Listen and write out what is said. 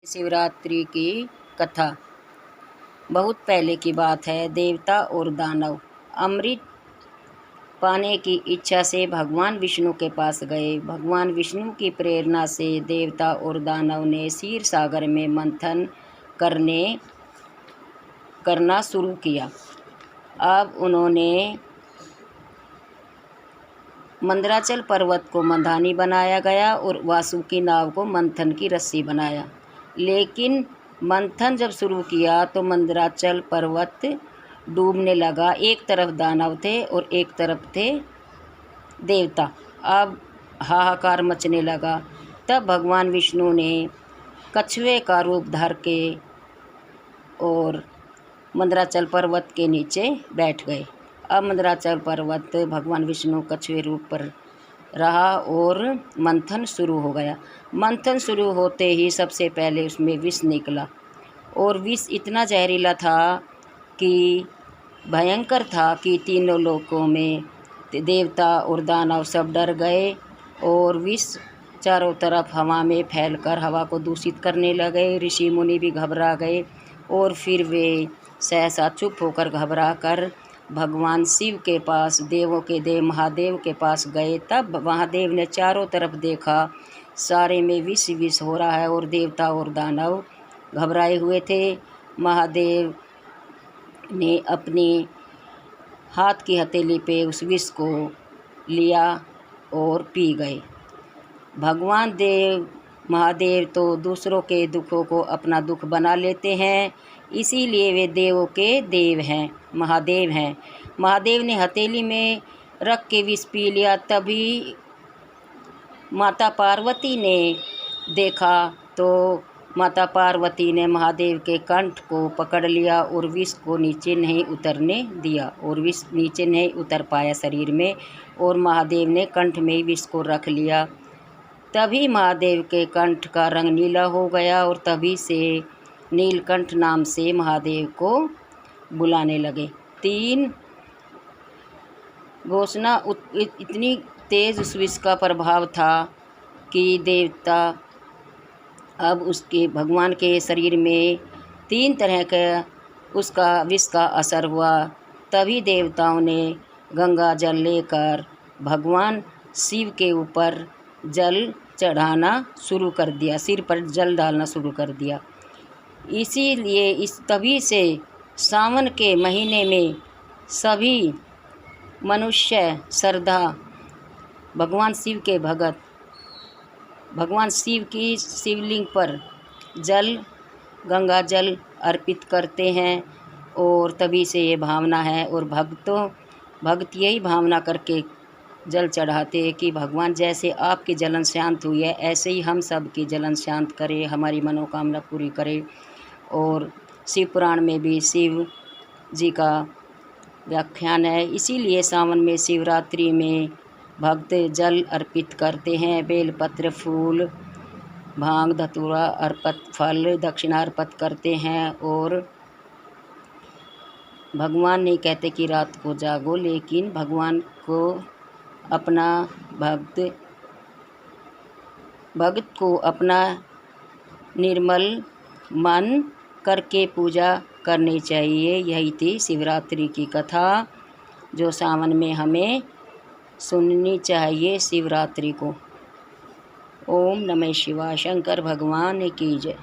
शिवरात्रि की कथा। बहुत पहले की बात है। देवता और दानव अमृत पाने की इच्छा से भगवान विष्णु के पास गए। भगवान विष्णु की प्रेरणा से देवता और दानव ने क्षीर सागर में मंथन करना शुरू किया। अब उन्होंने मंदराचल पर्वत को मंदानी बनाया गया और वासुकी नाव को मंथन की रस्सी बनाया। लेकिन मंथन जब शुरू किया तो मंदराचल पर्वत डूबने लगा। एक तरफ दानव थे और एक तरफ थे देवता। अब हाहाकार मचने लगा। तब भगवान विष्णु ने कछुए का रूप धर के और मंदराचल पर्वत के नीचे बैठ गए। अब मंदराचल पर्वत भगवान विष्णु कछुए रूप पर रहा और मंथन शुरू हो गया। मंथन शुरू होते ही सबसे पहले उसमें विष निकला और विष इतना जहरीला था कि भयंकर था कि तीनों लोकों में देवता और दानव सब डर गए और विष चारों तरफ हवा में फैलकर हवा को दूषित करने लगे। ऋषि मुनि भी घबरा गए और फिर वे सहसा चुप होकर घबरा कर भगवान शिव के पास, देवों के देव महादेव के पास गए। तब महादेव ने चारों तरफ देखा, सारे में विष विष हो रहा है और देवता और दानव घबराए हुए थे। महादेव ने अपनी हाथ की हथेली पे उस विष को लिया और पी गए। भगवान महादेव तो दूसरों के दुखों को अपना दुख बना लेते हैं, इसीलिए वे देवों के देव हैं, महादेव हैं। महादेव ने हथेली में रख के विष पी लिया। तभी माता पार्वती ने देखा तो माता पार्वती ने महादेव के कंठ को पकड़ लिया और विष को नीचे नहीं उतरने दिया और विष नीचे नहीं उतर पाया शरीर में और महादेव ने कंठ में विष को रख लिया। तभी महादेव के कंठ का रंग नीला हो गया और तभी से नीलकंठ नाम से महादेव को बुलाने लगे। 3 घोषणा इतनी तेज उस विष का प्रभाव था कि देवता अब उसके भगवान के शरीर में 3 तरह का उसका विष का असर हुआ। तभी देवताओं ने गंगा जल लेकर भगवान शिव के ऊपर जल चढ़ाना शुरू कर दिया, सिर पर जल डालना शुरू कर दिया। इसीलिए तभी से सावन के महीने में सभी मनुष्य श्रद्धा भगवान शिव के भगत भगवान शिव की शिवलिंग पर गंगा जल अर्पित करते हैं और तभी से ये भावना है और भक्त यही भावना करके जल चढ़ाते हैं कि भगवान जैसे आपकी जलन शांत हुई है ऐसे ही हम सब की जलन शांत करे, हमारी मनोकामना पूरी करे। और शिव पुराण में भी शिव जी का व्याख्यान है। इसीलिए सावन में शिवरात्रि में भक्त जल अर्पित करते हैं, बेलपत्र, फूल, भांग, धतूरा अर्पित, फल, दक्षिणा अर्पित करते हैं। और भगवान नहीं कहते कि रात को जागो, लेकिन भगवान को अपना भक्त को अपना निर्मल मन करके पूजा करनी चाहिए। यही थी शिवरात्रि की कथा जो सावन में हमें सुननी चाहिए शिवरात्रि को। ओम नमः शिवाय। शंकर भगवान की जय।